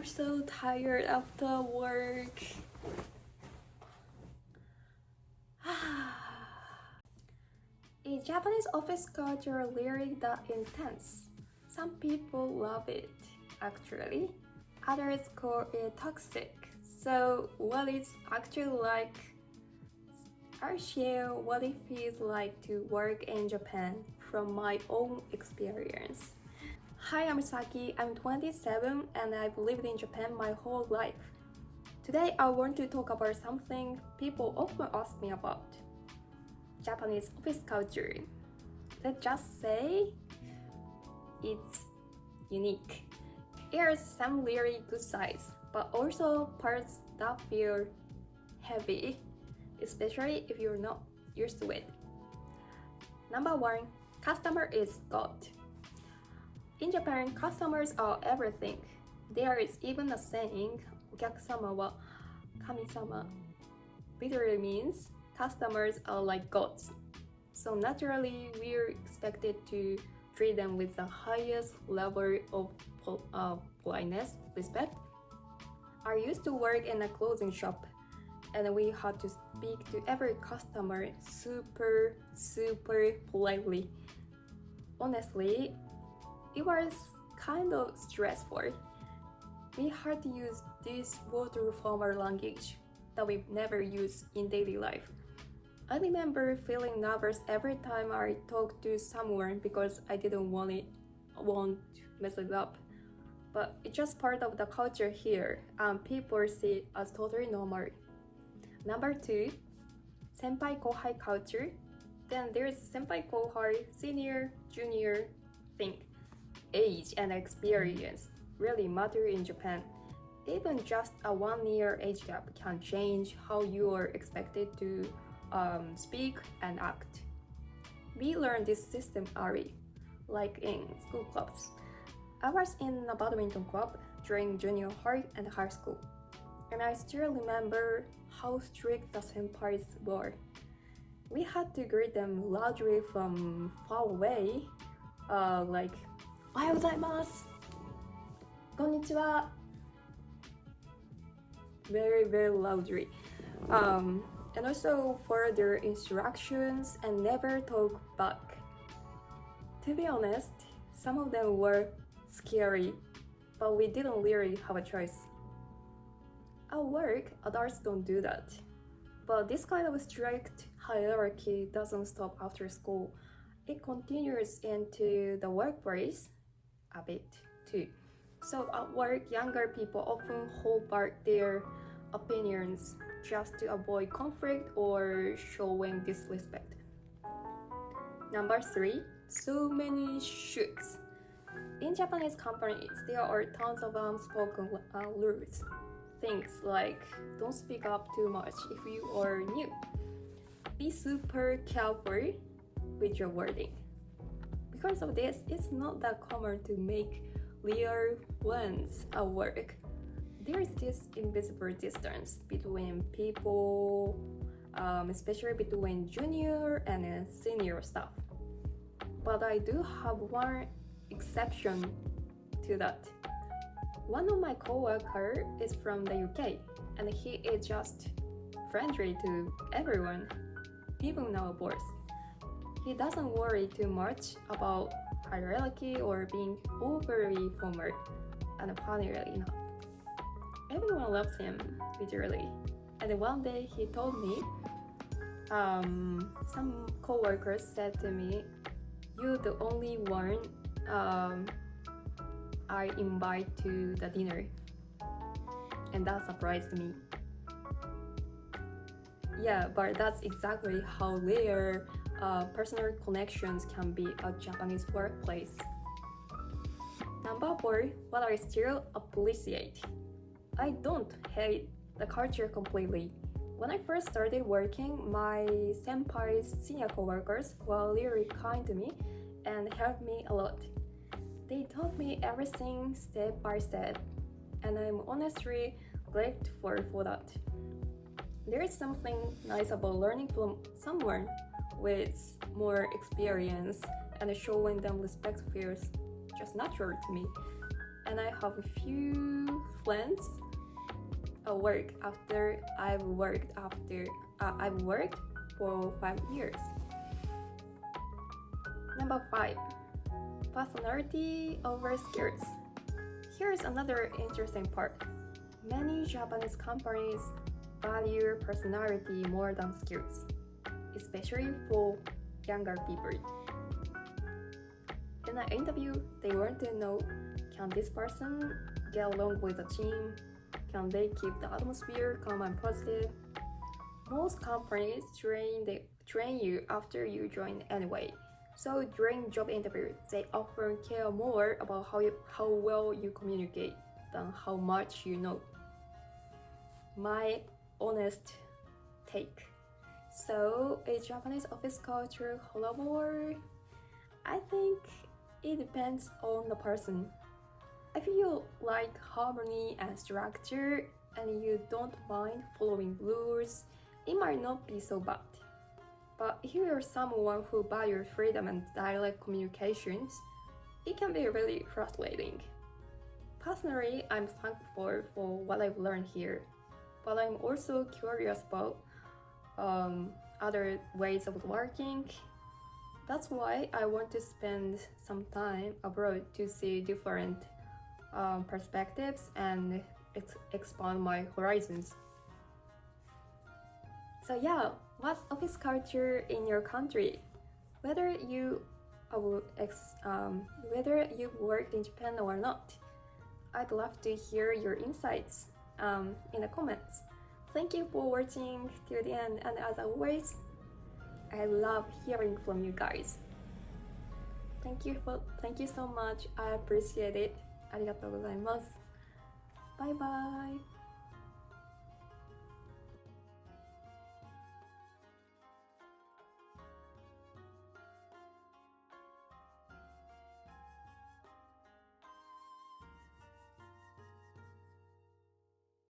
so tired after work. Is Japanese office culture really that intense? Some people love it, actually. Others call it toxic. So, what it's actually like? I'll share what it feels like to work in Japan from my own experience. Hi, I'm Saki. I'm 27 and I've lived in Japan my whole life. Today, I want to talk about something people often ask me about: Japanese office culture. Let's just say it's unique. There are some really good sides, but also parts that feel heavy, especially if you're not used to it. Number 1, customer is God. In Japan, customers are everything. There is even a saying, お客様は神様. Literally means customers are like gods. So naturally, we're expected to treat them with the highest level of politeness, respect. I used to work in a clothing shop, and we had to speak to every customer super politely. Honestly, it was kind of stressful. We had to use this water formal language that we've never used in daily life. I remember feeling nervous every time I talked to someone because I didn't want to mess it up. But it's just part of the culture here, and people see it as totally normal. Number 2, Senpai-Kouhai culture. Then there's Senpai-Kouhai, senior, junior thing. Age and experience really matter in Japan. Even just a 1-year age gap can change how you are expected to speak and act. We learned this system early, like in school clubs. I was in a badminton club during junior high and high school, and I still remember how strict the senpais were. We had to greet them loudly from far away, like おはようございます、こんにちは, very loudly. And also further instructions and never talk back. To be honest, some of them were scary, but we didn't really have a choice. At work, adults don't do that. But this kind of strict hierarchy doesn't stop after school. It continues into the workplace a bit too. So at work, younger people often hold back their opinions just to avoid conflict or showing disrespect. Number 3, so many shoulds. In Japanese companies, there are tons of unspoken rules. Things like don't speak up too much if you are new. Be super careful with your wording. Because of this, it's not that common to make real friends at work. There is this invisible distance between people, especially between junior and senior staff. But I do have one exception to that. One of my coworkers is from the UK, and he is just friendly to everyone, even our boss. He doesn't worry too much about hierarchy or being overly formal, and funnily enough, everyone loves him, literally. And one day he told me, some coworkers said to me, "You're the only one I invite to the dinner." And that surprised me. Yeah, but that's exactly how rare personal connections can be at Japanese workplace. Number 4, what I still appreciate. I don't hate the culture completely. When I first started working, my senpai's senior coworkers were really kind to me and helped me a lot. They taught me everything step by step, and I'm honestly grateful for that. There is something nice about learning from someone with more experience, and showing them respect feels just natural to me. and I have a few friends I've worked for 5 years. Number 5, personality over skills. Here's another interesting part. Many Japanese companies value personality more than skills, especially for younger people. In an interview, they want to know, can this person get along with the team? Can they keep the atmosphere calm and positive? Most companies train you after you join anyway. So during job interviews, they often care more about how well you communicate than how much you know. My honest take. So is Japanese office culture horrible? I think it depends on the person. If you like harmony and structure and you don't mind following rules, it might not be so bad. But if you're someone who values freedom and direct communications, it can be really frustrating. Personally, I'm thankful for what I've learned here, but I'm also curious about other ways of working. That's why I want to spend some time abroad to see different perspectives and expand my horizons. So yeah, what's office culture in your country? Whether you worked in Japan or not, I'd love to hear your insights in the comments. Thank you for watching till the end, and as always, I love hearing from you guys. Thank you so much. I appreciate it. ありがとうございます。バイバイ。